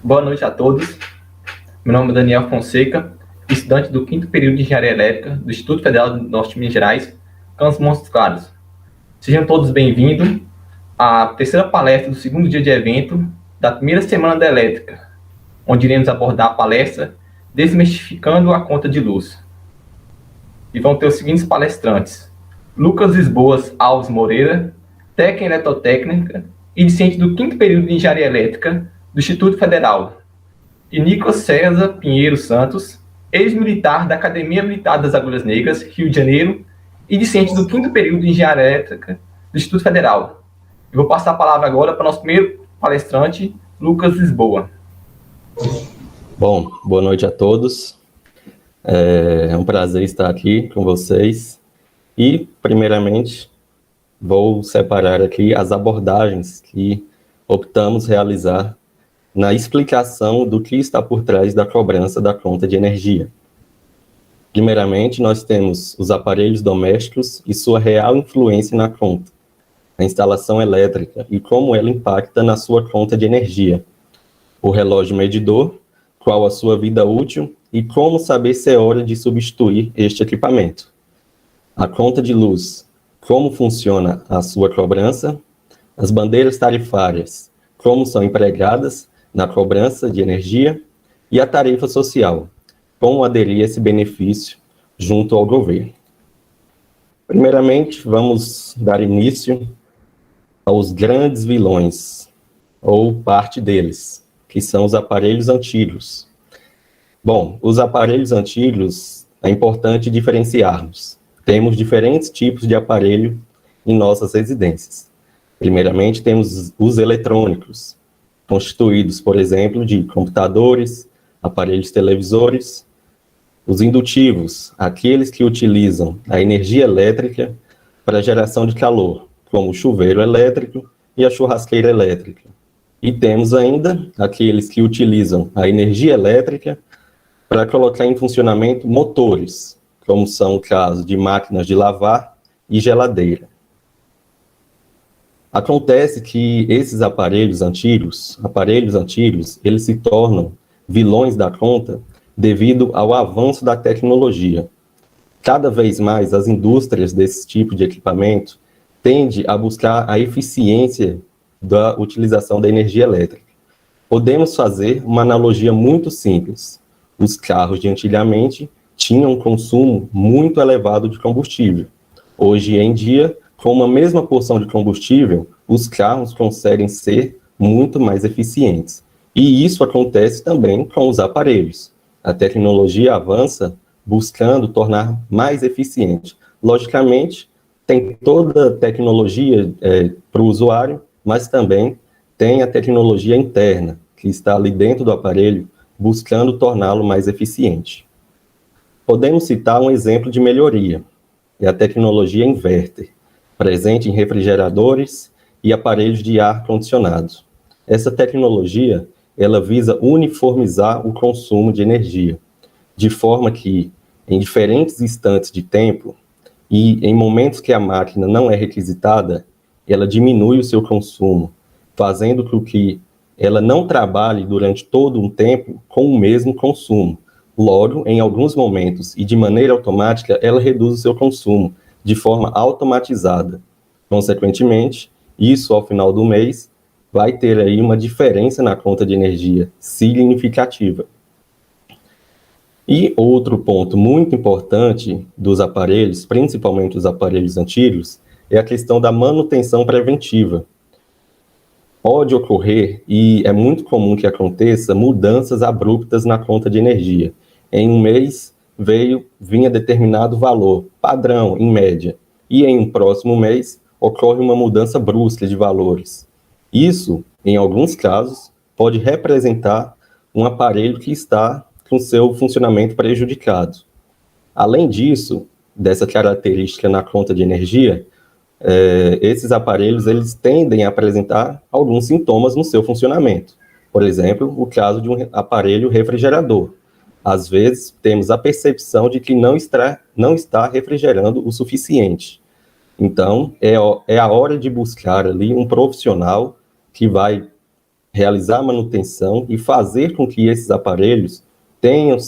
Boa noite a todos. Meu nome é Daniel Fonseca, estudante do 5º período de Engenharia Elétrica do Instituto Federal do Norte de Minas Gerais, Campus Montes Claros. Sejam todos bem-vindos à terceira palestra do segundo dia de evento da primeira semana da Elétrica, onde iremos abordar a palestra Desmistificando a Conta de Luz. E vão ter os seguintes palestrantes: Lucas Lisboas Alves Moreira, técnico em eletrotécnica e discente do 5º período de Engenharia Elétrica do Instituto Federal, e Nicolas César Pinheiro Santos, ex-militar da Academia Militar das Agulhas Negras, Rio de Janeiro, e discente do 5º período de Engenharia Elétrica do Instituto Federal. Eu vou passar a palavra agora para o nosso primeiro palestrante, Lucas Lisboa. Bom, boa noite a todos. É um prazer estar aqui com vocês. E, primeiramente, vou separar aqui as abordagens que optamos realizar na explicação do que está por trás da cobrança da conta de energia. Primeiramente, nós temos os aparelhos domésticos e sua real influência na conta, a instalação elétrica e como ela impacta na sua conta de energia, o relógio medidor, qual a sua vida útil e como saber se é hora de substituir este equipamento. A conta de luz, como funciona a sua cobrança, as bandeiras tarifárias, como são empregadas na cobrança de energia, e a tarifa social, como aderir a esse benefício junto ao governo. Primeiramente, vamos dar início aos grandes vilões, ou parte deles, que são os aparelhos antigos. Bom, os aparelhos antigos é importante diferenciarmos. Temos diferentes tipos de aparelho em nossas residências. Primeiramente, temos os eletrônicos, constituídos, por exemplo, de computadores, aparelhos televisores, os indutivos, aqueles que utilizam a energia elétrica para a geração de calor, como o chuveiro elétrico e a churrasqueira elétrica. E temos ainda aqueles que utilizam a energia elétrica para colocar em funcionamento motores, como são o caso de máquinas de lavar e geladeira. Acontece que esses aparelhos antigos, eles se tornam vilões da conta devido ao avanço da tecnologia. Cada vez mais as indústrias desse tipo de equipamento tendem a buscar a eficiência da utilização da energia elétrica. Podemos fazer uma analogia muito simples. Os carros de antigamente tinham um consumo muito elevado de combustível. Hoje em dia, com uma mesma porção de combustível, os carros conseguem ser muito mais eficientes. E isso acontece também com os aparelhos. A tecnologia avança buscando tornar mais eficiente. Logicamente, tem toda a tecnologia para o usuário, mas também tem a tecnologia interna, que está ali dentro do aparelho, buscando torná-lo mais eficiente. Podemos citar um exemplo de melhoria, é a tecnologia inverter, presente em refrigeradores e aparelhos de ar-condicionado. Essa tecnologia, ela visa uniformizar o consumo de energia, de forma que, em diferentes instantes de tempo, e em momentos que a máquina não é requisitada, ela diminui o seu consumo, fazendo com que ela não trabalhe durante todo um tempo com o mesmo consumo. Logo, em alguns momentos e de maneira automática, ela reduz o seu consumo de forma automatizada. Consequentemente, isso ao final do mês vai ter aí uma diferença na conta de energia significativa. E outro ponto muito importante dos aparelhos, principalmente os aparelhos antigos, é a questão da manutenção preventiva. Pode ocorrer, e é muito comum que aconteça, mudanças abruptas na conta de energia. Em um mês, vinha determinado valor, padrão, em média, e em um próximo mês, ocorre uma mudança brusca de valores. Isso, em alguns casos, pode representar um aparelho que está com seu funcionamento prejudicado. Além disso, dessa característica na conta de energia, esses aparelhos eles tendem a apresentar alguns sintomas no seu funcionamento. Por exemplo, o caso de um aparelho refrigerador. Às vezes, temos a percepção de que não está refrigerando o suficiente. Então, é a hora de buscar ali um profissional que vai realizar a manutenção e fazer com que esses aparelhos tenham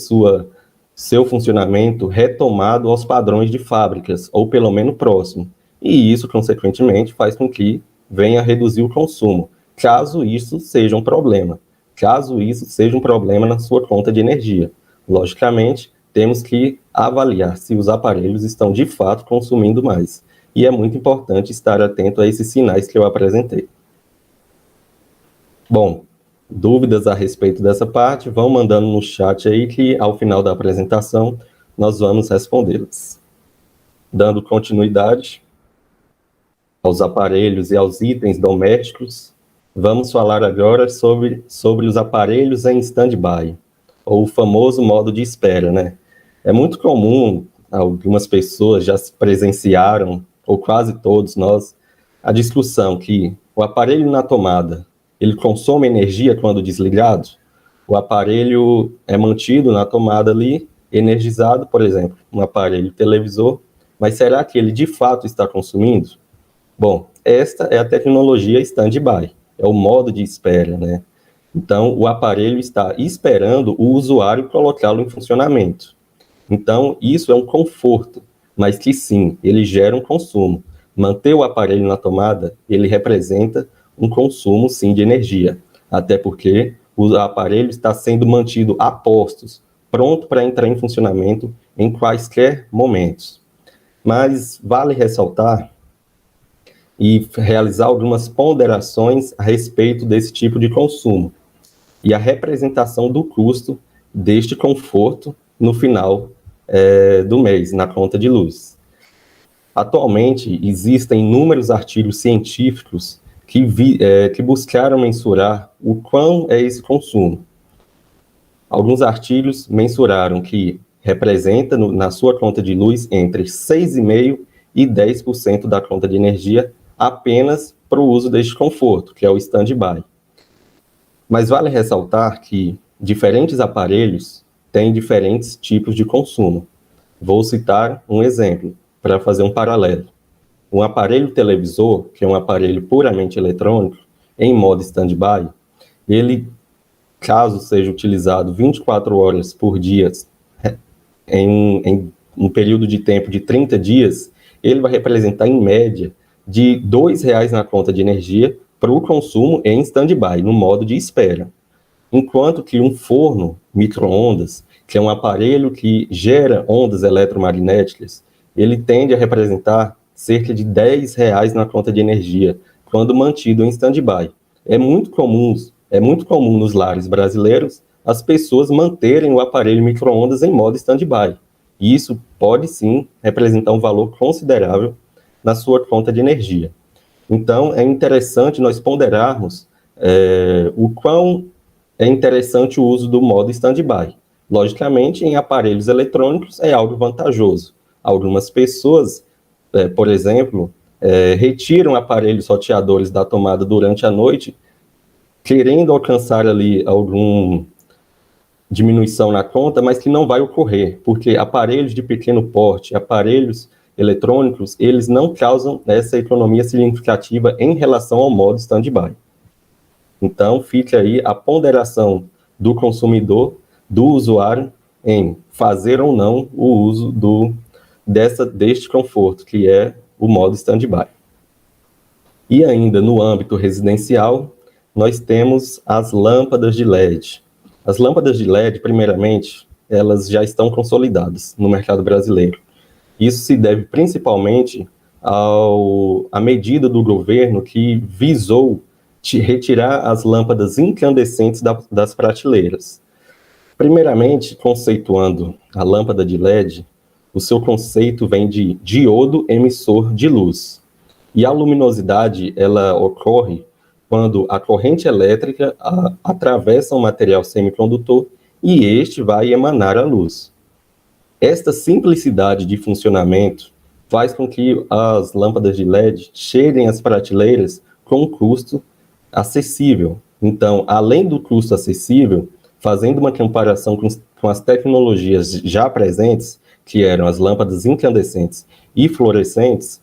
seu funcionamento retomado aos padrões de fábricas, ou pelo menos próximo. E isso, consequentemente, faz com que venha a reduzir o consumo, caso isso seja um problema. Caso isso seja um problema na sua conta de energia. Logicamente, temos que avaliar se os aparelhos estão de fato consumindo mais. E é muito importante estar atento a esses sinais que eu apresentei. Bom, dúvidas a respeito dessa parte, vão mandando no chat aí que ao final da apresentação nós vamos respondê-las. Dando continuidade aos aparelhos e aos itens domésticos, vamos falar agora sobre os aparelhos em stand-by, ou o famoso modo de espera, né? É muito comum, algumas pessoas já presenciaram, ou quase todos nós, a discussão que o aparelho na tomada, ele consome energia quando desligado? O aparelho é mantido na tomada ali, energizado, por exemplo, um aparelho televisor, mas será que ele de fato está consumindo? Bom, esta é a tecnologia stand-by, é o modo de espera, né? Então, o aparelho está esperando o usuário colocá-lo em funcionamento. Então, isso é um conforto, mas que sim, ele gera um consumo. Manter o aparelho na tomada, ele representa um consumo, sim, de energia. Até porque o aparelho está sendo mantido a postos, pronto para entrar em funcionamento em quaisquer momentos. Mas vale ressaltar e realizar algumas ponderações a respeito desse tipo de consumo e a representação do custo deste conforto no final do mês, na conta de luz. Atualmente, existem inúmeros artigos científicos que buscaram mensurar o quão é esse consumo. Alguns artigos mensuraram que representa na sua conta de luz entre 6,5% e 10% da conta de energia apenas para o uso deste conforto, que é o stand-by. Mas vale ressaltar que diferentes aparelhos têm diferentes tipos de consumo. Vou citar um exemplo para fazer um paralelo. Um aparelho televisor, que é um aparelho puramente eletrônico, em modo stand-by, ele, caso seja utilizado 24 horas por dia, em um período de tempo de 30 dias, ele vai representar, em média, de R$ 2,00 na conta de energia para o consumo em stand-by, no modo de espera. Enquanto que um forno micro-ondas, que é um aparelho que gera ondas eletromagnéticas, ele tende a representar cerca de R$ 10,00 na conta de energia, quando mantido em stand-by. É muito comum nos lares brasileiros as pessoas manterem o aparelho micro-ondas em modo stand-by. E isso pode sim representar um valor considerável na sua conta de energia. Então, é interessante nós ponderarmos o quão é interessante o uso do modo stand-by. Logicamente, em aparelhos eletrônicos é algo vantajoso. Algumas pessoas, por exemplo, retiram aparelhos roteadores da tomada durante a noite, querendo alcançar ali alguma diminuição na conta, mas que não vai ocorrer, porque aparelhos de pequeno porte, aparelhos eletrônicos, eles não causam essa economia significativa em relação ao modo stand-by. Então, fica aí a ponderação do consumidor, do usuário, em fazer ou não o uso deste conforto, que é o modo stand-by. E ainda no âmbito residencial, nós temos as lâmpadas de LED. As lâmpadas de LED, primeiramente, elas já estão consolidadas no mercado brasileiro. Isso se deve principalmente à medida do governo que visou retirar as lâmpadas incandescentes das prateleiras. Primeiramente, conceituando a lâmpada de LED, o seu conceito vem de diodo emissor de luz. E a luminosidade, ela ocorre quando a corrente elétrica atravessa um material semicondutor e este vai emanar a luz. Esta simplicidade de funcionamento faz com que as lâmpadas de LED cheguem às prateleiras com um custo acessível. Então, além do custo acessível, fazendo uma comparação com as tecnologias já presentes, que eram as lâmpadas incandescentes e fluorescentes,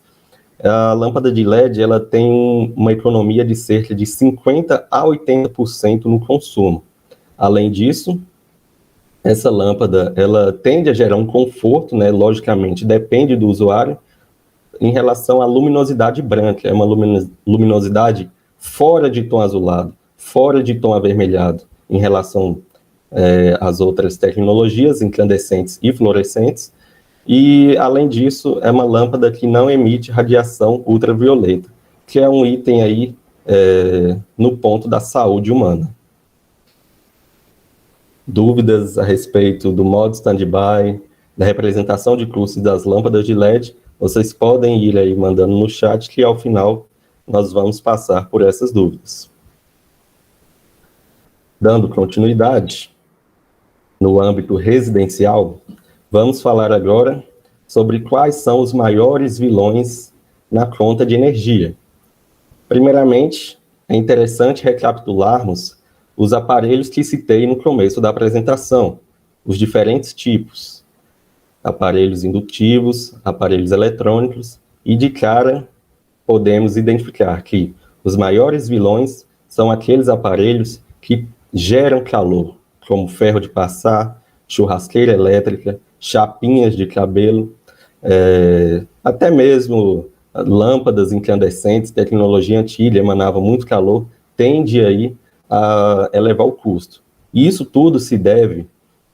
A lâmpada de LED ela tem uma economia de cerca de 50% a 80% no consumo. Além disso, essa lâmpada ela tende a gerar um conforto, né? Logicamente, depende do usuário, em relação à luminosidade branca. É uma luminosidade fora de tom azulado, fora de tom avermelhado, em relação às outras tecnologias incandescentes e fluorescentes. E, além disso, é uma lâmpada que não emite radiação ultravioleta, que é um item aí no ponto da saúde humana. Dúvidas a respeito do modo standby, da representação de clustres das lâmpadas de LED, vocês podem ir aí mandando no chat, que ao final nós vamos passar por essas dúvidas. Dando continuidade, no âmbito residencial, vamos falar agora sobre quais são os maiores vilões na conta de energia. Primeiramente, é interessante recapitularmos os aparelhos que citei no começo da apresentação, os diferentes tipos: aparelhos indutivos, aparelhos eletrônicos, e de cara podemos identificar que os maiores vilões são aqueles aparelhos que geram calor, como ferro de passar, churrasqueira elétrica, chapinhas de cabelo, até mesmo lâmpadas incandescentes, tecnologia antiga, emanava muito calor, tende aí a elevar o custo. E isso tudo se deve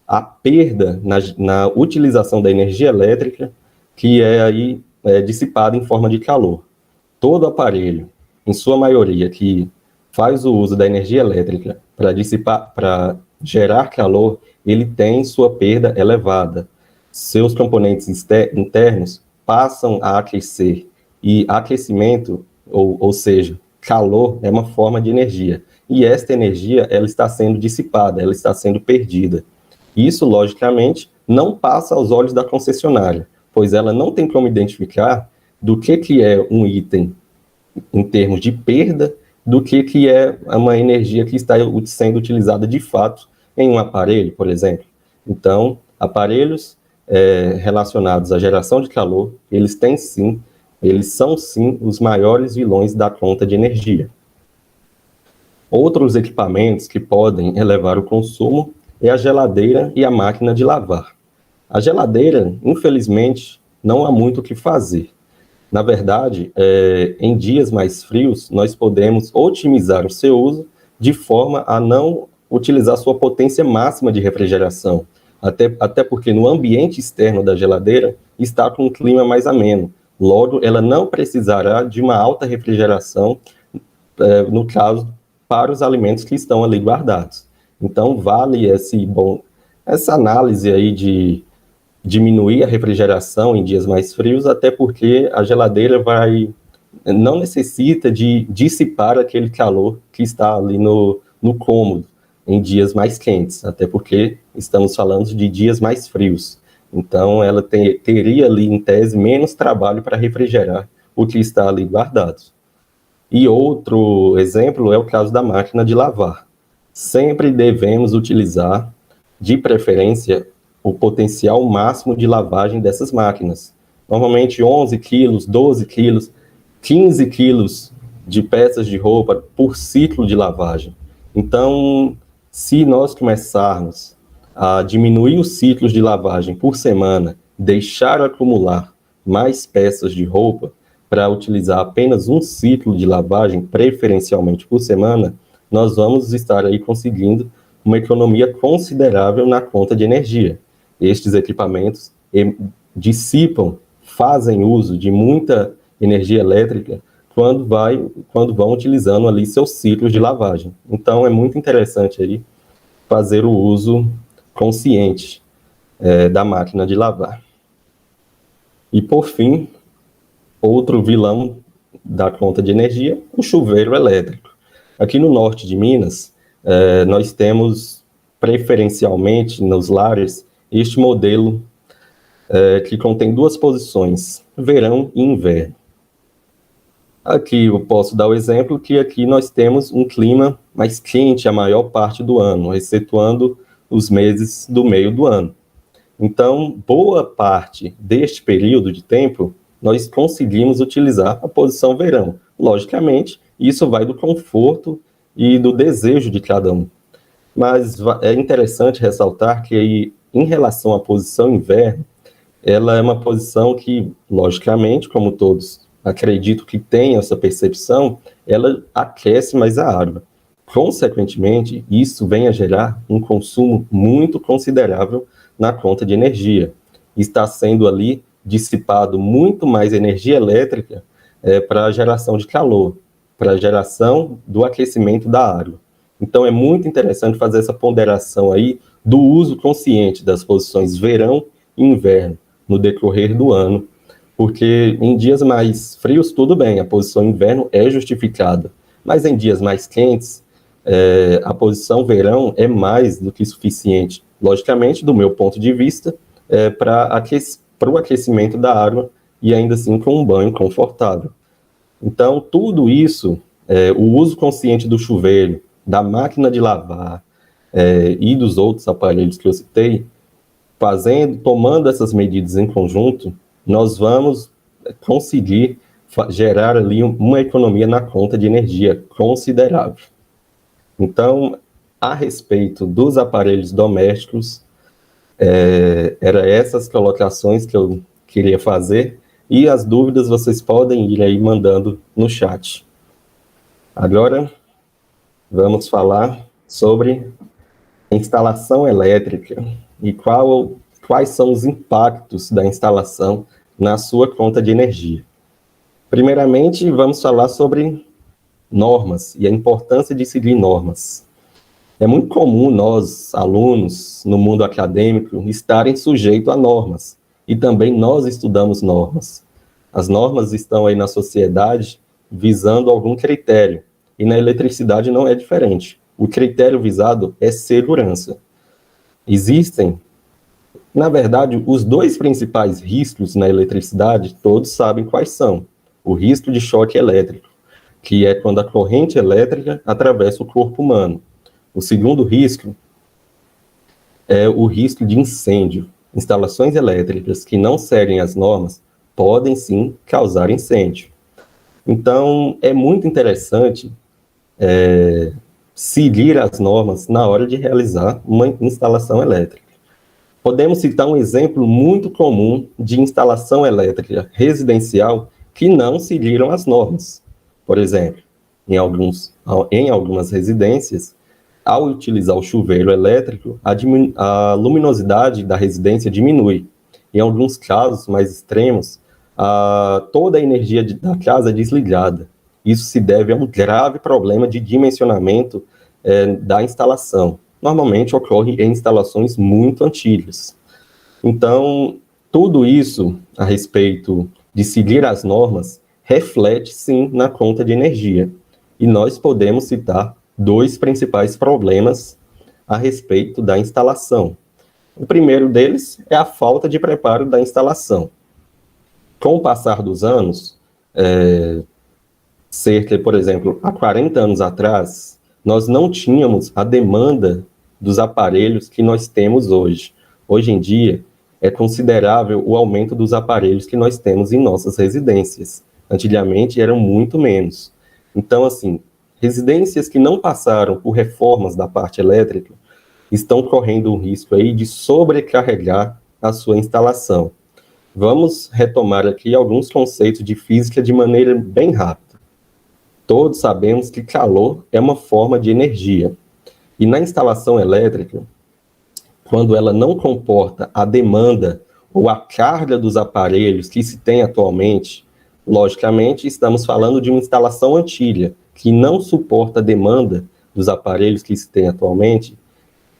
à perda na utilização da energia elétrica, que é aí dissipada em forma de calor. Todo aparelho, em sua maioria, que faz o uso da energia elétrica para gerar calor, ele tem sua perda elevada. Seus componentes internos passam a aquecer, e aquecimento, ou seja, calor, é uma forma de energia. E esta energia, ela está sendo dissipada, ela está sendo perdida. Isso, logicamente, não passa aos olhos da concessionária, pois ela não tem como identificar do que é um item em termos de perda, do que é uma energia que está sendo utilizada de fato em um aparelho, por exemplo. Então, aparelhos relacionados à geração de calor, eles são sim os maiores vilões da conta de energia. Outros equipamentos que podem elevar o consumo é a geladeira e a máquina de lavar. A geladeira, infelizmente, não há muito o que fazer. Na verdade, em dias mais frios, nós podemos otimizar o seu uso de forma a não utilizar sua potência máxima de refrigeração, até porque no ambiente externo da geladeira está com um clima mais ameno. Logo, ela não precisará de uma alta refrigeração, no caso, para os alimentos que estão ali guardados. Então, vale essa análise aí de diminuir a refrigeração em dias mais frios, até porque a geladeira não necessita de dissipar aquele calor que está ali no cômodo em dias mais quentes, até porque estamos falando de dias mais frios. Então, ela teria ali, em tese, menos trabalho para refrigerar o que está ali guardado. E outro exemplo é o caso da máquina de lavar. Sempre devemos utilizar, de preferência, o potencial máximo de lavagem dessas máquinas. Normalmente 11 quilos, 12 quilos, 15 quilos de peças de roupa por ciclo de lavagem. Então, se nós começarmos a diminuir os ciclos de lavagem por semana, deixar acumular mais peças de roupa para utilizar apenas um ciclo de lavagem, preferencialmente por semana, nós vamos estar aí conseguindo uma economia considerável na conta de energia. Estes equipamentos fazem uso de muita energia elétrica quando vão utilizando ali seus ciclos de lavagem. Então, é muito interessante aí fazer o uso consciente da máquina de lavar. E, por fim, outro vilão da conta de energia, o chuveiro elétrico. Aqui no norte de Minas, nós temos, preferencialmente nos lares, este modelo que contém duas posições, verão e inverno. Aqui eu posso dar o exemplo que aqui nós temos um clima mais quente a maior parte do ano, excetuando os meses do meio do ano. Então, boa parte deste período de tempo nós conseguimos utilizar a posição verão. Logicamente, isso vai do conforto e do desejo de cada um. Mas é interessante ressaltar que aí, em relação à posição inverno, ela é uma posição que, logicamente, como todos acredito que tem essa percepção, ela aquece mais a água. Consequentemente, isso vem a gerar um consumo muito considerável na conta de energia. Está sendo ali dissipado muito mais energia elétrica para a geração de calor, para a geração do aquecimento da água. Então, é muito interessante fazer essa ponderação aí do uso consciente das posições verão e inverno no decorrer do ano, porque em dias mais frios, tudo bem, a posição inverno é justificada, mas em dias mais quentes, a posição verão é mais do que suficiente, logicamente, do meu ponto de vista, para o aquecimento da água e ainda assim com um banho confortável. Então, tudo isso, o uso consciente do chuveiro, da máquina de lavar e dos outros aparelhos que eu citei, tomando essas medidas em conjunto, nós vamos conseguir gerar ali uma economia na conta de energia considerável. Então, a respeito dos aparelhos domésticos, eram essas colocações que eu queria fazer, e as dúvidas vocês podem ir aí mandando no chat. Agora, vamos falar sobre instalação elétrica e quais são os impactos da instalação na sua conta de energia. Primeiramente, vamos falar sobre normas e a importância de seguir normas. É muito comum nós, alunos, no mundo acadêmico, estarem sujeitos a normas, e também nós estudamos normas. As normas estão aí na sociedade visando algum critério, e na eletricidade não é diferente. O critério visado é segurança. Existem, na verdade, os dois principais riscos na eletricidade, todos sabem quais são. O risco de choque elétrico, que é quando a corrente elétrica atravessa o corpo humano. O segundo risco é o risco de incêndio. Instalações elétricas que não seguem as normas podem, sim, causar incêndio. Então, é muito interessante seguir as normas na hora de realizar uma instalação elétrica. Podemos citar um exemplo muito comum de instalação elétrica residencial que não seguiram as normas. Por exemplo, em algumas residências, ao utilizar o chuveiro elétrico, a luminosidade da residência diminui. Em alguns casos mais extremos, toda a energia da casa é desligada. Isso se deve a um grave problema de dimensionamento da instalação. Normalmente ocorre em instalações muito antigas. Então, tudo isso a respeito de seguir as normas reflete, sim, na conta de energia. E nós podemos citar dois principais problemas a respeito da instalação. O primeiro deles é a falta de preparo da instalação. Com o passar dos anos, cerca, por exemplo, há 40 anos atrás, nós não tínhamos a demanda dos aparelhos que nós temos hoje. Hoje em dia, é considerável o aumento dos aparelhos que nós temos em nossas residências. Antigamente, eram muito menos. Então, assim, residências que não passaram por reformas da parte elétrica estão correndo o risco aí de sobrecarregar a sua instalação. Vamos retomar aqui alguns conceitos de física de maneira bem rápida. Todos sabemos que calor é uma forma de energia. E na instalação elétrica, quando ela não comporta a demanda ou a carga dos aparelhos que se tem atualmente, logicamente estamos falando de uma instalação antiga, que não suporta a demanda dos aparelhos que se tem atualmente,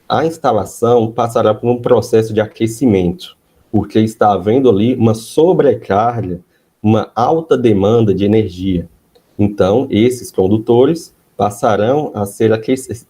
a instalação passará por um processo de aquecimento, porque está havendo ali uma sobrecarga, uma alta demanda de energia. Então, esses condutores passarão a ser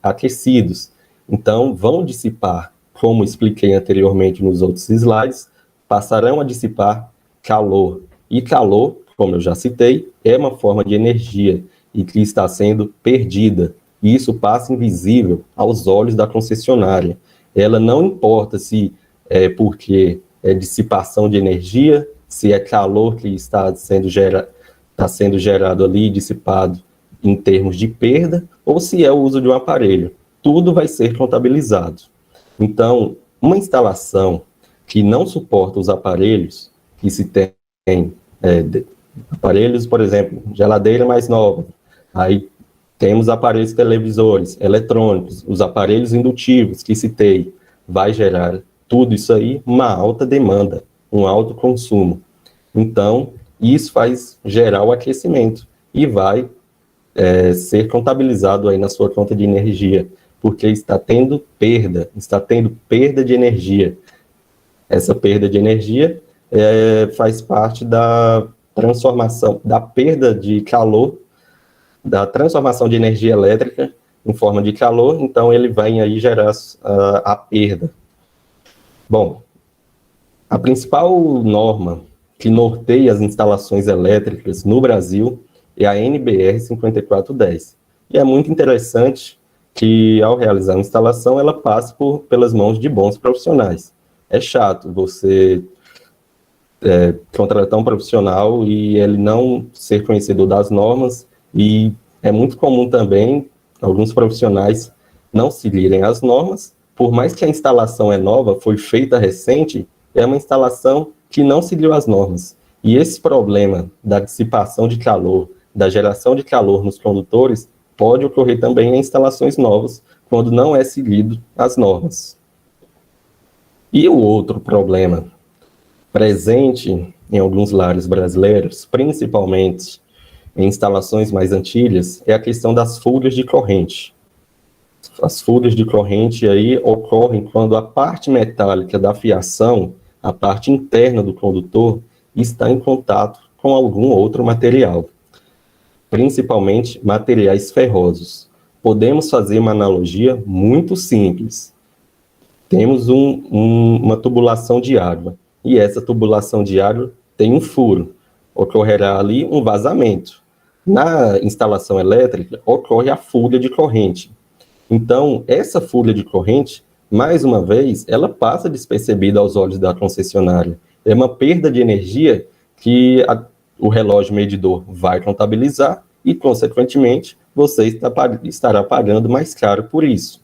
aquecidos. Então, vão dissipar, como expliquei anteriormente nos outros slides, passarão a dissipar calor. E calor, como eu já citei, é uma forma de energia e que está sendo perdida. E isso passa invisível aos olhos da concessionária. Ela não importa se é porque é dissipação de energia se é calor que está sendo gerado ali, dissipado em termos de perda, ou se é o uso de um aparelho. Tudo vai ser contabilizado. Então, uma instalação que não suporta os aparelhos, que se tem aparelhos, por exemplo, geladeira mais nova, aí temos aparelhos televisores, eletrônicos, os aparelhos indutivos que citei, vai gerar tudo isso aí, uma alta demanda, um alto consumo. Então, isso faz gerar o aquecimento e vai ser contabilizado aí na sua conta de energia, porque está tendo perda de energia. Essa perda de energia faz parte da transformação, da perda de calor, da transformação de energia elétrica em forma de calor, então ele vai aí gerar a perda. Bom, a principal norma que norteia as instalações elétricas no Brasil é a NBR 5410. E é muito interessante que, ao realizar uma instalação, ela passe pelas mãos de bons profissionais. É chato você contratar um profissional e ele não ser conhecedor das normas, e é muito comum também alguns profissionais não seguirem as normas, por mais que a instalação é nova, foi feita recente, é uma instalação que não seguiu as normas. E esse problema da dissipação de calor, da geração de calor nos condutores, pode ocorrer também em instalações novas, quando não é seguido as normas. E o outro problema presente em alguns lares brasileiros, principalmente em instalações mais antigas, é a questão das fugas de corrente. As fugas de corrente aí ocorrem quando a parte metálica da fiação, a parte interna do condutor, está em contato com algum outro material, principalmente materiais ferrosos. Podemos fazer uma analogia muito simples. Temos uma tubulação de água, e essa tubulação de água tem um furo. Ocorrerá ali um vazamento. Na instalação elétrica, ocorre a fuga de corrente. Então, essa fuga de corrente, mais uma vez, ela passa despercebida aos olhos da concessionária. É uma perda de energia que o relógio medidor vai contabilizar e, consequentemente, você estará pagando mais caro por isso.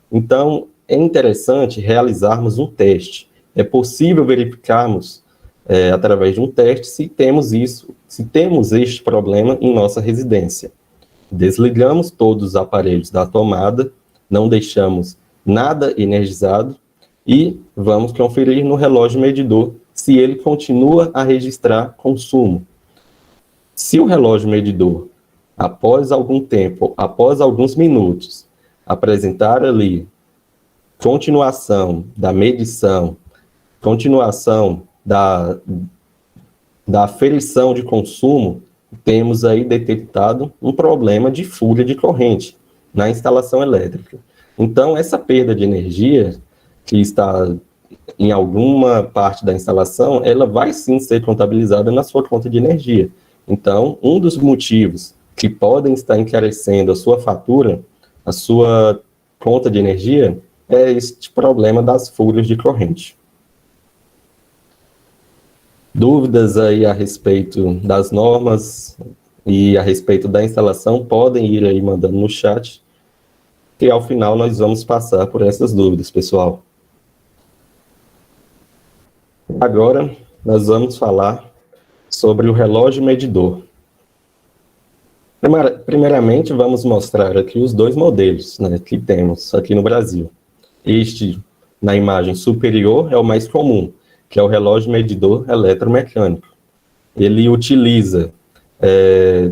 Então, é interessante realizarmos um teste. É possível verificarmos, através de um teste, se temos este problema em nossa residência. Desligamos todos os aparelhos da tomada, não deixamos nada energizado e vamos conferir no relógio medidor se ele continua a registrar consumo. Se o relógio medidor, após algum tempo, após alguns minutos, apresentar ali continuação da medição, continuação da aferição de consumo, temos aí detectado um problema de fuga de corrente na instalação elétrica. Então, essa perda de energia que está em alguma parte da instalação, ela vai sim ser contabilizada na sua conta de energia. Então, um dos motivos que podem estar encarecendo a sua fatura, a sua conta de energia, é este problema das fugas de corrente. Dúvidas aí a respeito das normas e a respeito da instalação, podem ir aí mandando no chat, que ao final nós vamos passar por essas dúvidas, pessoal. Agora, nós vamos falar sobre o relógio medidor. Primeiramente, vamos mostrar aqui os dois modelos, né, que temos aqui no Brasil. Este, na imagem superior, é o mais comum, que é o relógio medidor eletromecânico. Ele utiliza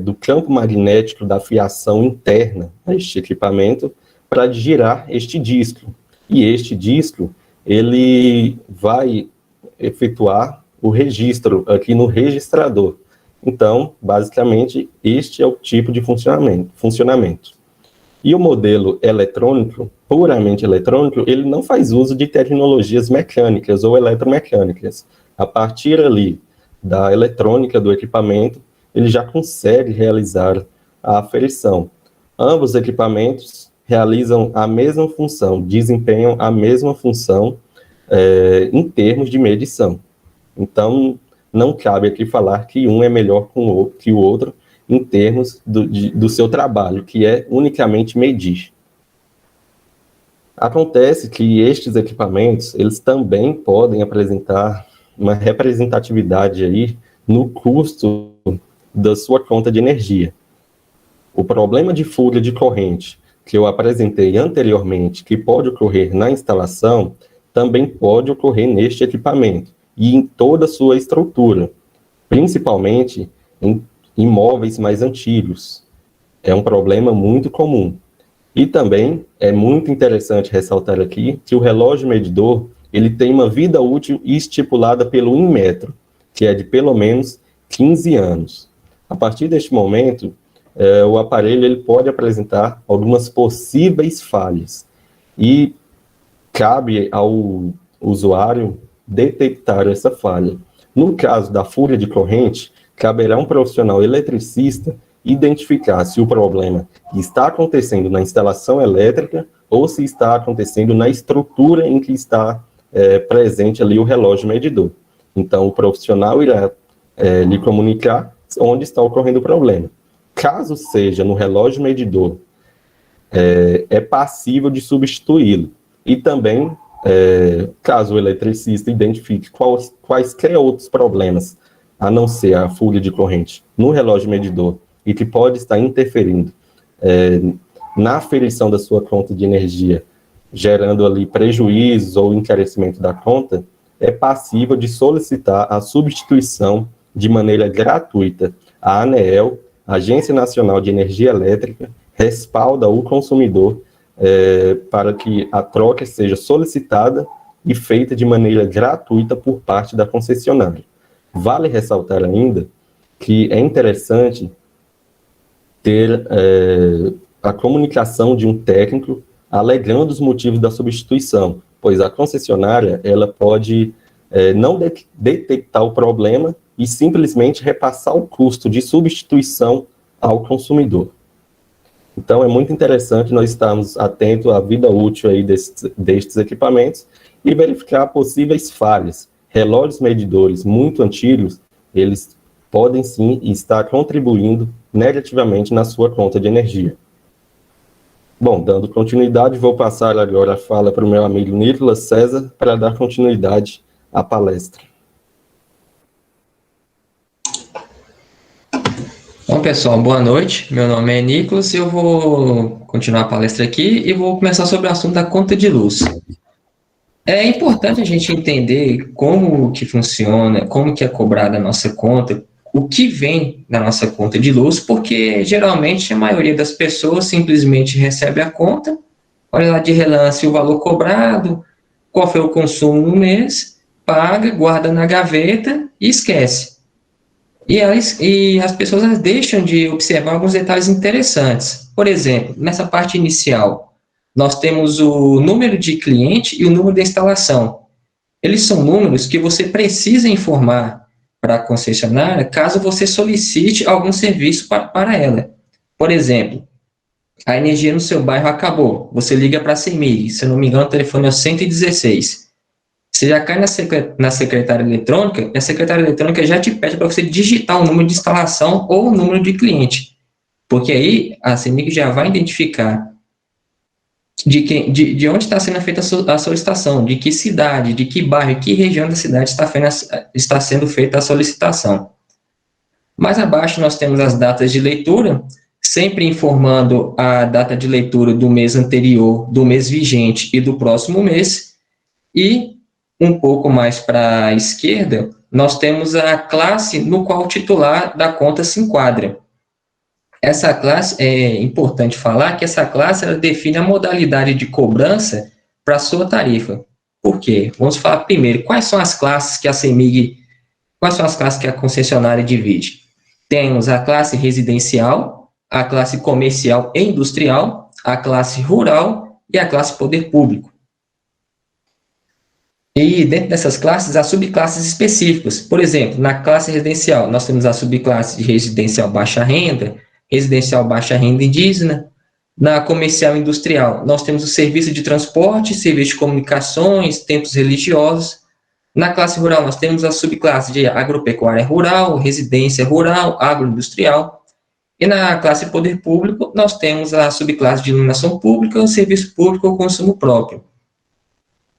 do campo magnético da fiação interna a este equipamento para girar este disco. E este disco, ele vai efetuar o registro aqui no registrador. Então, basicamente, este é o tipo de funcionamento. E o modelo eletrônico, puramente eletrônico, ele não faz uso de tecnologias mecânicas ou eletromecânicas. A partir ali da eletrônica do equipamento, ele já consegue realizar a aferição. Ambos os equipamentos realizam a mesma função, desempenham a mesma função em termos de medição. Então, não cabe aqui falar que um é melhor que o outro em termos do seu trabalho, que é unicamente medir. Acontece que estes equipamentos, eles também podem apresentar uma representatividade aí no custo da sua conta de energia. O problema de fuga de corrente que eu apresentei anteriormente, que pode ocorrer na instalação, também pode ocorrer neste equipamento e em toda a sua estrutura, principalmente em imóveis mais antigos. É um problema muito comum. E também é muito interessante ressaltar aqui que o relógio medidor ele tem uma vida útil estipulada pelo Inmetro, que é de pelo menos 15 anos. A partir deste momento, o aparelho ele pode apresentar algumas possíveis falhas e cabe ao usuário detectar essa falha. No caso da fúria de corrente, caberá um profissional eletricista identificar se o problema está acontecendo na instalação elétrica ou se está acontecendo na estrutura em que está presente ali o relógio medidor. Então, o profissional irá lhe comunicar onde está ocorrendo o problema. Caso seja no relógio medidor, é passível de substituí-lo. E também, caso o eletricista identifique quaisquer outros problemas, a não ser a fúria de corrente no relógio medidor, e que pode estar interferindo na aferição da sua conta de energia, gerando ali prejuízos ou encarecimento da conta, é passível de solicitar a substituição de maneira gratuita. A ANEEL, Agência Nacional de Energia Elétrica, respalda o consumidor para que a troca seja solicitada e feita de maneira gratuita por parte da concessionária. Vale ressaltar ainda que é interessante ter a comunicação de um técnico alegando os motivos da substituição, pois a concessionária ela pode não detectar o problema e simplesmente repassar o custo de substituição ao consumidor. Então, é muito interessante nós estarmos atentos à vida útil aí destes equipamentos e verificar possíveis falhas. Relógios medidores muito antigos, eles podem sim estar contribuindo negativamente na sua conta de energia. Bom, dando continuidade, vou passar agora a fala para o meu amigo Nicolas César para dar continuidade à palestra. Bom, pessoal, boa noite. Meu nome é Nicolas e eu vou continuar a palestra aqui e vou começar sobre o assunto da conta de luz. É importante a gente entender como que funciona, como que é cobrada a nossa conta, o que vem da nossa conta de luz, porque geralmente a maioria das pessoas simplesmente recebe a conta, olha lá de relance o valor cobrado, qual foi o consumo no mês, paga, guarda na gaveta e esquece. E as pessoas elas deixam de observar alguns detalhes interessantes. Por exemplo, nessa parte inicial, nós temos o número de cliente e o número de instalação. Eles são números que você precisa informar para a concessionária caso você solicite algum serviço para ela. Por exemplo, a energia no seu bairro acabou. Você liga para a CEMIG, se não me engano, o telefone é o 116. Você já cai na secretária eletrônica, e a secretária eletrônica já te pede para você digitar o número de instalação ou o número de cliente. Porque aí a CEMIG já vai identificar de onde está sendo feita a solicitação, de que cidade, de que bairro, que região da cidade está sendo feita a solicitação. Mais abaixo nós temos as datas de leitura, sempre informando a data de leitura do mês anterior, do mês vigente e do próximo mês. E um pouco mais para a esquerda, nós temos a classe no qual o titular da conta se enquadra. Essa classe, é importante falar que essa classe ela define a modalidade de cobrança para a sua tarifa. Por quê? Vamos falar primeiro, quais são as classes que a CEMIG, quais são as classes que a concessionária divide? Temos a classe residencial, a classe comercial e industrial, a classe rural e a classe poder público. E dentro dessas classes, há subclasses específicas. Por exemplo, na classe residencial, nós temos a subclasse de residencial baixa renda, residencial baixa renda indígena. Na comercial industrial, nós temos o serviço de transporte, serviço de comunicações, templos religiosos. Na classe rural, nós temos a subclasse de agropecuária rural, residência rural, agroindustrial. E na classe poder público, nós temos a subclasse de iluminação pública, serviço público ou consumo próprio.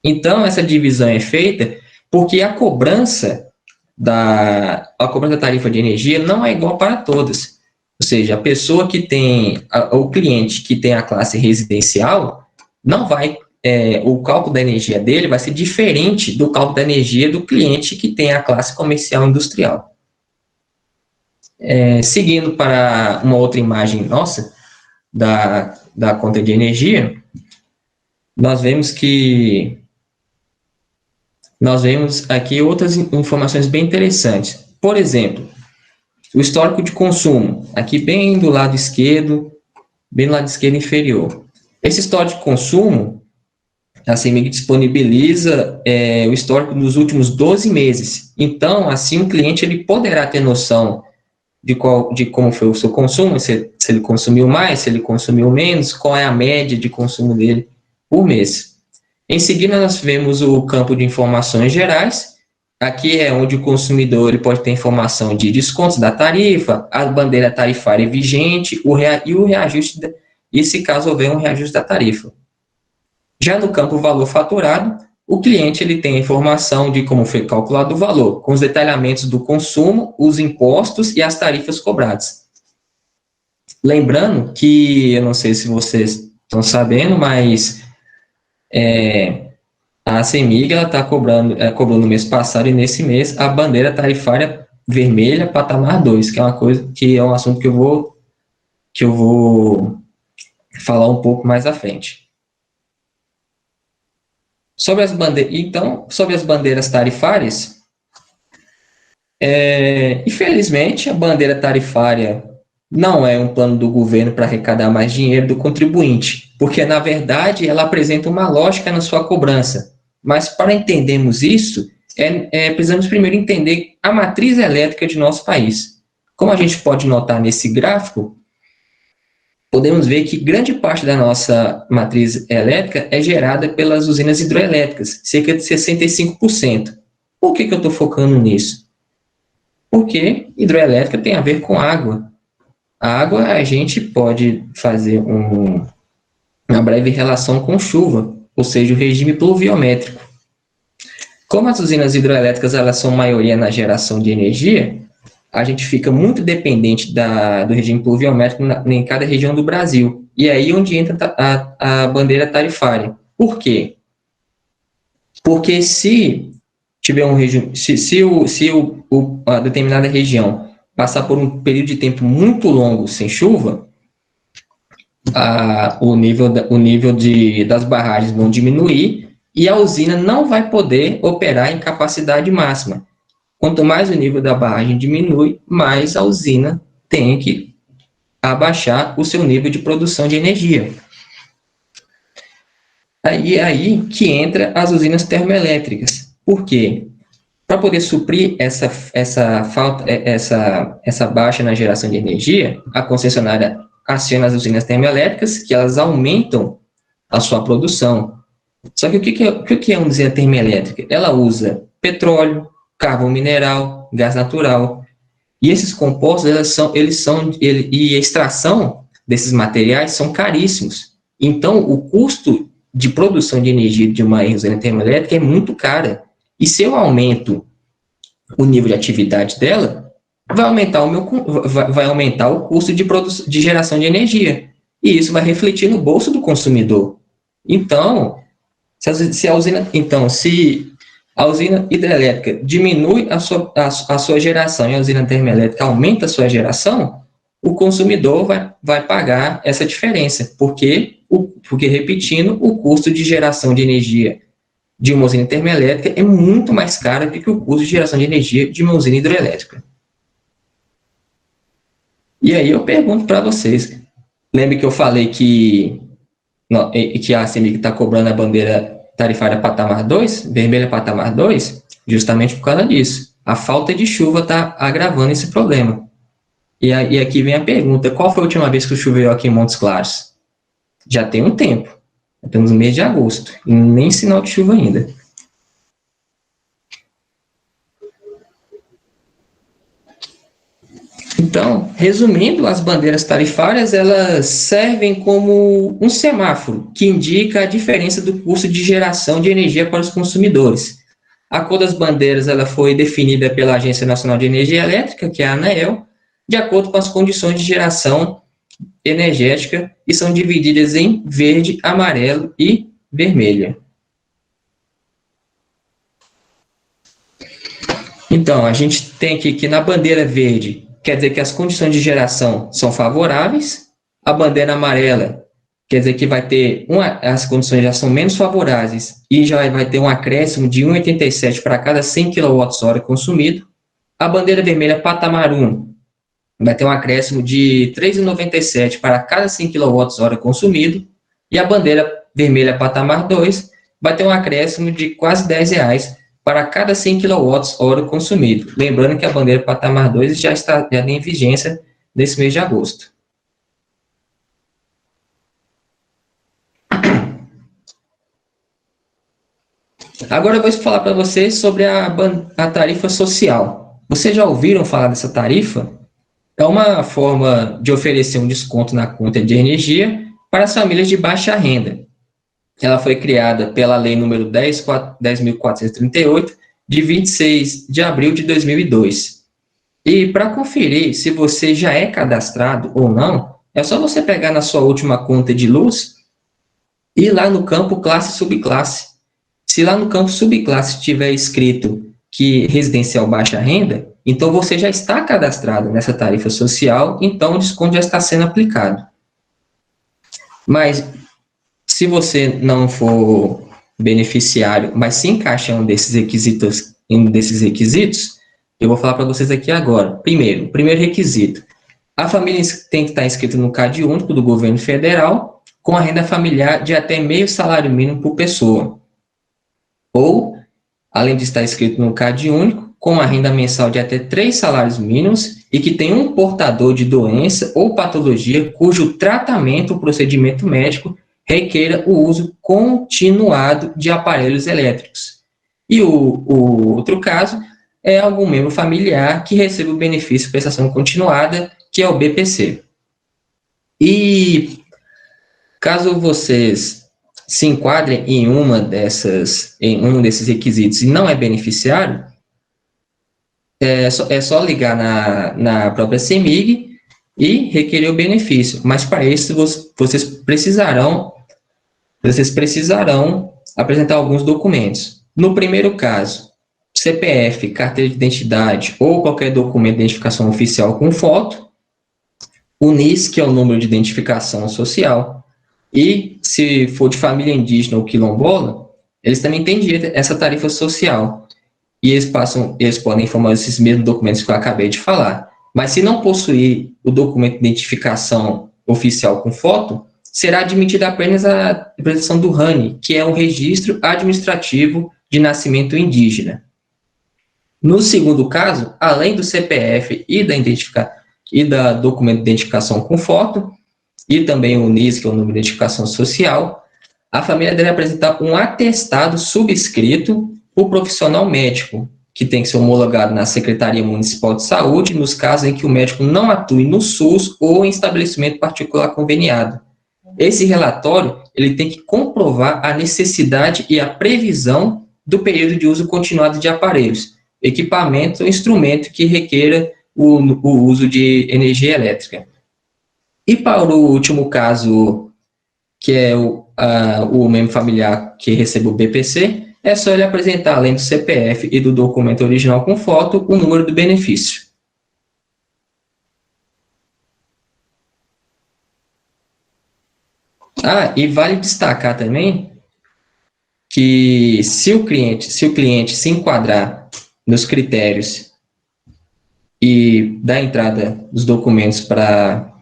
Então, essa divisão é feita porque a cobrança da tarifa de energia não é igual para todas. Ou seja, a pessoa que tem, o cliente que tem a classe residencial, não vai, o cálculo da energia dele vai ser diferente do cálculo da energia do cliente que tem a classe comercial industrial. Seguindo para uma outra imagem nossa, da conta de energia, nós vemos aqui outras informações bem interessantes. Por exemplo, o histórico de consumo, aqui bem do lado esquerdo, bem do lado esquerdo inferior. Esse histórico de consumo, a CEMIG disponibiliza o histórico dos últimos 12 meses. Então, assim, o cliente ele poderá ter noção de como foi o seu consumo, se ele consumiu mais, se ele consumiu menos, qual é a média de consumo dele por mês. Em seguida, nós vemos o campo de informações gerais. Aqui é onde o consumidor ele pode ter informação de descontos da tarifa, a bandeira tarifária vigente e o reajuste, e se caso houver um reajuste da tarifa. Já no campo valor faturado, o cliente ele tem a informação de como foi calculado o valor, com os detalhamentos do consumo, os impostos e as tarifas cobradas. Lembrando que, eu não sei se vocês estão sabendo, mas a CEMIG está cobrou no mês passado e nesse mês a bandeira tarifária vermelha patamar 2, que é um assunto que eu vou falar um pouco mais à frente. Sobre as bandeiras tarifárias, infelizmente, a bandeira tarifária não é um plano do governo para arrecadar mais dinheiro do contribuinte, porque, na verdade, ela apresenta uma lógica na sua cobrança. Mas, para entendermos isso, precisamos primeiro entender a matriz elétrica de nosso país. Como a gente pode notar nesse gráfico, podemos ver que grande parte da nossa matriz elétrica é gerada pelas usinas hidroelétricas, cerca de 65%. Por que eu estou focando nisso? Porque hidroelétrica tem a ver com água. A água a gente pode fazer uma breve relação com chuva, ou seja, o regime pluviométrico. Como as usinas hidroelétricas elas são maioria na geração de energia, a gente fica muito dependente do regime pluviométrico em cada região do Brasil. E aí onde entra a bandeira tarifária. Por quê? Porque se tiver a determinada região passar por um período de tempo muito longo sem chuva, o nível das barragens vão diminuir e a usina não vai poder operar em capacidade máxima. Quanto mais o nível da barragem diminui, mais a usina tem que abaixar o seu nível de produção de energia. Aí que entra as usinas termoelétricas. Por quê? Para poder suprir essa baixa na geração de energia, a concessionária aciona as usinas termoelétricas, que elas aumentam a sua produção. Só que o que é uma usina termoelétrica? Ela usa petróleo, carvão mineral, gás natural. E esses compostos, e a extração desses materiais são caríssimos. Então, o custo de produção de energia de uma usina termoelétrica é muito cara. E se eu aumento o nível de atividade dela, vai aumentar o custo de geração de energia. E isso vai refletir no bolso do consumidor. Então, se a usina hidrelétrica diminui a sua geração e a usina termoelétrica aumenta a sua geração, o consumidor vai pagar essa diferença, porque, repetindo, o custo de geração de energia de uma usina termoelétrica é muito mais caro do que o custo de geração de energia de uma usina hidrelétrica. E aí eu pergunto para vocês, lembre que eu falei que a CEMIG está cobrando a bandeira tarifária patamar 2, vermelha patamar 2, justamente por causa disso. A falta de chuva está agravando esse problema. E aqui vem a pergunta, qual foi a última vez que choveu aqui em Montes Claros? Já tem um tempo. Estamos no mês de agosto, e nem sinal de chuva ainda. Então, resumindo, as bandeiras tarifárias, elas servem como um semáforo que indica a diferença do custo de geração de energia para os consumidores. A cor das bandeiras ela foi definida pela Agência Nacional de Energia Elétrica, que é a ANEEL, de acordo com as condições de geração energética, e são divididas em verde, amarelo e vermelha. Então, a gente tem aqui que na bandeira verde, quer dizer que as condições de geração são favoráveis. A bandeira amarela quer dizer que vai ter as condições já são menos favoráveis e já vai ter um acréscimo de 1,87 para cada 100 kWh consumido. A bandeira vermelha patamar 1 vai ter um acréscimo de 3,97 para cada 100 kWh consumido. E a bandeira vermelha patamar 2 vai ter um acréscimo de quase R$10 para cada 100 kWh consumido. Lembrando que a bandeira patamar 2 já está em vigência nesse mês de agosto. Agora eu vou falar para vocês sobre a tarifa social. Vocês já ouviram falar dessa tarifa? É uma forma de oferecer um desconto na conta de energia para as famílias de baixa renda. Ela foi criada pela Lei número 10.438, de 26 de abril de 2002. E para conferir se você já é cadastrado ou não, é só você pegar na sua última conta de luz e ir lá no campo classe e subclasse. Se lá no campo subclasse tiver escrito que residencial baixa renda, então você já está cadastrado nessa tarifa social, então o desconto já está sendo aplicado. Mas se você não for beneficiário, mas se encaixa em um desses requisitos, eu vou falar para vocês aqui agora. Primeiro, primeiro requisito, a família tem que estar inscrita no CAD único do governo federal, com a renda familiar de até meio salário mínimo por pessoa. Ou, além de estar inscrito no CAD único, com a renda mensal de até 3 salários mínimos e que tem um portador de doença ou patologia cujo tratamento ou procedimento médico requeira o uso continuado de aparelhos elétricos. E o outro caso é algum membro familiar que receba o benefício de prestação continuada, que é o BPC. E caso vocês se enquadrem em um desses requisitos e não é beneficiário, é só ligar na própria CEMIG e requerer o benefício. Mas para isso vocês precisarão apresentar alguns documentos. No primeiro caso, CPF, carteira de identidade ou qualquer documento de identificação oficial com foto, o NIS, que é o número de identificação social, e se for de família indígena ou quilombola, eles também têm direito a essa tarifa social. E eles podem informar esses mesmos documentos que eu acabei de falar. Mas se não possuir o documento de identificação oficial com foto, será admitida apenas a apresentação do RANI, que é o Registro Administrativo de Nascimento Indígena. No segundo caso, além do CPF e da documento de identificação com foto, e também o NIS, que é o número de identificação social, a família deve apresentar um atestado subscrito por profissional médico, que tem que ser homologado na Secretaria Municipal de Saúde, nos casos em que o médico não atue no SUS ou em estabelecimento particular conveniado. Esse relatório ele tem que comprovar a necessidade e a previsão do período de uso continuado de aparelhos, equipamento ou instrumento que requeira o uso de energia elétrica. E para o último caso, que é o membro familiar que recebe o BPC, é só ele apresentar, além do CPF e do documento original com foto, o número do benefício. E vale destacar também que se o cliente se enquadrar nos critérios e dar entrada dos documentos para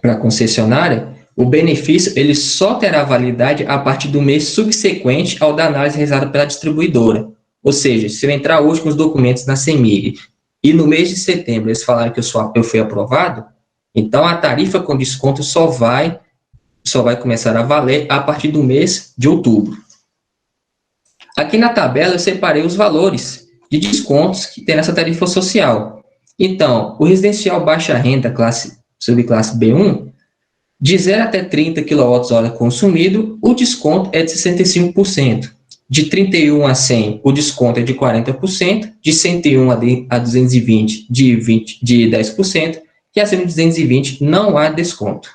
a concessionária, o benefício ele só terá validade a partir do mês subsequente ao da análise realizada pela distribuidora. Ou seja, se eu entrar hoje com os documentos na CEMIG e no mês de setembro eles falaram que eu fui aprovado, então a tarifa com desconto só vai começar a valer a partir do mês de outubro. Aqui na tabela eu separei os valores de descontos que tem nessa tarifa social. Então, o residencial baixa renda, subclasse B1, de 0 até 30 kWh consumido, o desconto é de 65%. De 31 a 100, o desconto é de 40%. De 101 a 220, de 10%. E acima de 220, não há desconto.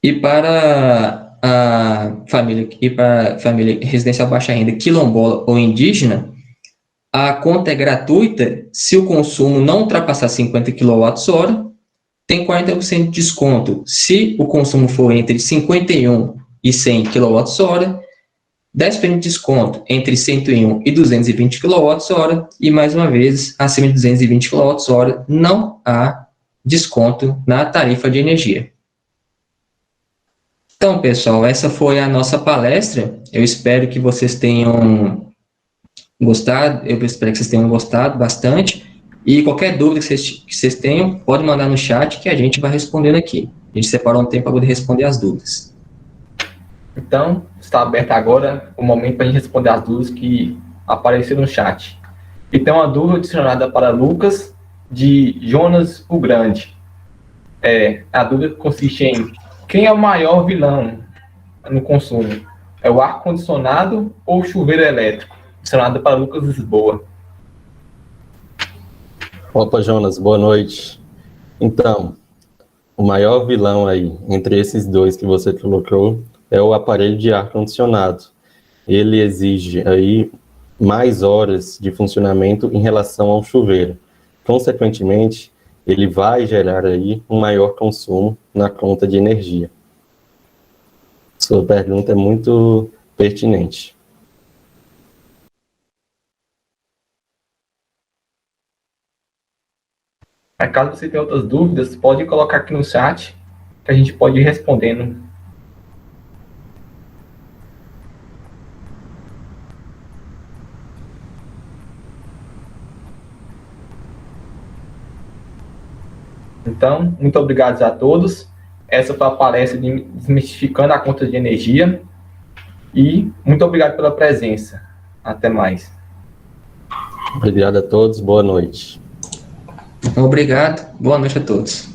E para a família residencial baixa renda quilombola ou indígena, a conta é gratuita se o consumo não ultrapassar 50 kWh, tem 40% de desconto se o consumo for entre 51 e 100 kWh, 10% de desconto entre 101 e 220 kWh, e mais uma vez, acima de 220 kWh, não há desconto na tarifa de energia. Então, pessoal, essa foi a nossa palestra. Eu espero que vocês tenham gostado, bastante. E qualquer dúvida que vocês tenham, pode mandar no chat que a gente vai respondendo aqui. A gente separou um tempo para poder responder as dúvidas. Então, está aberto agora o momento para a gente responder as dúvidas que apareceram no chat. E tem uma dúvida adicionada para Lucas, de Jonas o Grande. A dúvida consiste em: quem é o maior vilão no consumo? É o ar-condicionado ou o chuveiro elétrico? Adicionada para Lucas Lisboa. Opa, Jonas, boa noite. Então, o maior vilão aí, entre esses dois que você colocou, é o aparelho de ar-condicionado. Ele exige aí mais horas de funcionamento em relação ao chuveiro. Consequentemente, ele vai gerar aí um maior consumo na conta de energia. Sua pergunta é muito pertinente. Caso você tenha outras dúvidas, pode colocar aqui no chat, que a gente pode ir respondendo. Então, muito obrigado a todos. Essa foi a palestra de Desmistificando a Conta de Energia. E muito obrigado pela presença. Até mais. Obrigado a todos, boa noite. Obrigado, boa noite a todos.